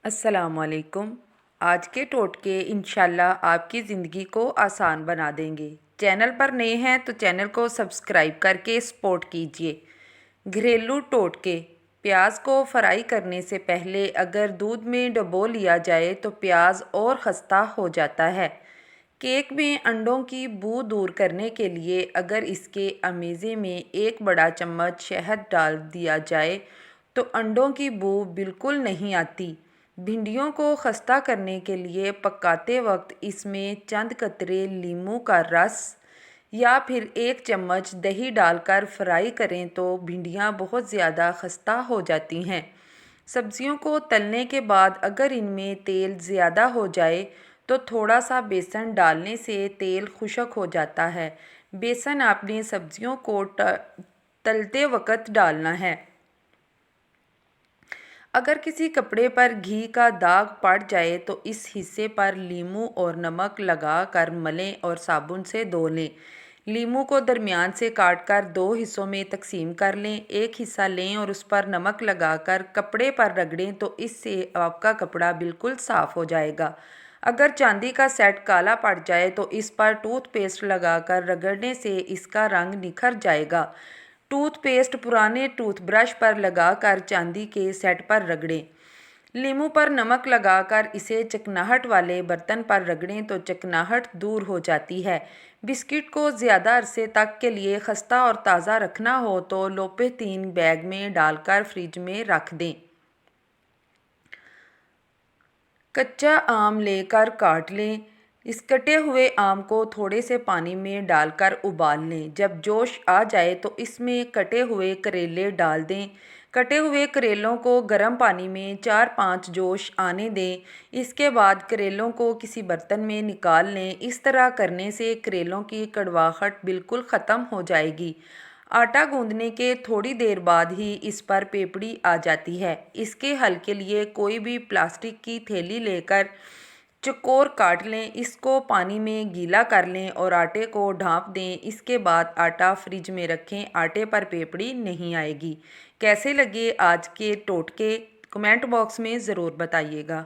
السلام علیکم۔ آج کے ٹوٹکے انشاءاللہ آپ کی زندگی کو آسان بنا دیں گے۔ چینل پر نئے ہیں تو چینل کو سبسکرائب کر کے سپورٹ کیجیے۔ گھریلو ٹوٹکے۔ پیاز کو فرائی کرنے سے پہلے اگر دودھ میں ڈبو لیا جائے تو پیاز اور خستہ ہو جاتا ہے۔ کیک میں انڈوں کی بو دور کرنے کے لیے اگر اس کے امیزے میں 1 بڑا چمچ شہد ڈال دیا جائے تو انڈوں کی بو بالکل نہیں آتی۔ بھنڈیوں کو خستہ کرنے کے لیے پکاتے وقت اس میں چند قطرے لیموں کا رس یا پھر 1 چمچ دہی ڈال کر فرائی کریں تو بھنڈیاں بہت زیادہ خستہ ہو جاتی ہیں۔ سبزیوں کو تلنے کے بعد اگر ان میں تیل زیادہ ہو جائے تو تھوڑا سا بیسن ڈالنے سے تیل خشک ہو جاتا ہے۔ بیسن آپ نے سبزیوں کو تلتے وقت ڈالنا ہے۔ اگر کسی کپڑے پر گھی کا داغ پڑ جائے تو اس حصے پر لیموں اور نمک لگا کر ملیں اور صابن سے دھو لیں۔ لیموں کو درمیان سے کاٹ کر 2 حصوں میں تقسیم کر لیں۔ ایک حصہ لیں اور اس پر نمک لگا کر کپڑے پر رگڑیں تو اس سے آپ کا کپڑا بالکل صاف ہو جائے گا۔ اگر چاندی کا سیٹ کالا پڑ جائے تو اس پر ٹوتھ پیسٹ لگا کر رگڑنے سے اس کا رنگ نکھر جائے گا۔ ٹوتھ پیسٹ پرانے ٹوتھ برش پر لگا کر چاندی کے سیٹ پر رگڑیں۔ لیموں پر نمک لگا کر اسے چکناہٹ والے برتن پر رگڑیں تو چکناہٹ دور ہو جاتی ہے۔ بسکٹ کو زیادہ عرصے تک کے لیے خستہ اور تازہ رکھنا ہو تو لوپیتین بیگ میں ڈال کر فریج میں رکھ دیں۔ کچا آم لے کر کاٹ لیں۔ اس کٹے ہوئے آم کو تھوڑے سے پانی میں ڈال کر ابال لیں۔ جب جوش آ جائے تو اس میں کٹے ہوئے کریلے ڈال دیں۔ کٹے ہوئے کریلوں کو گرم پانی میں 4-5 جوش آنے دیں۔ اس کے بعد کریلوں کو کسی برتن میں نکال لیں۔ اس طرح کرنے سے کریلوں کی کڑواہٹ بالکل ختم ہو جائے گی۔ آٹا گوندھنے کے تھوڑی دیر بعد ہی اس پر پیپڑی آ جاتی ہے۔ اس کے حل کے لیے کوئی بھی پلاسٹک کی تھیلی لے کر چوکور کاٹ لیں۔ اس کو پانی میں گیلا کر لیں اور آٹے کو ڈھانپ دیں۔ اس کے بعد آٹا فریج میں رکھیں۔ آٹے پر پیپڑی نہیں آئے گی۔ کیسے لگے آج کے ٹوٹکے؟ کمنٹ باکس میں ضرور بتائیے گا۔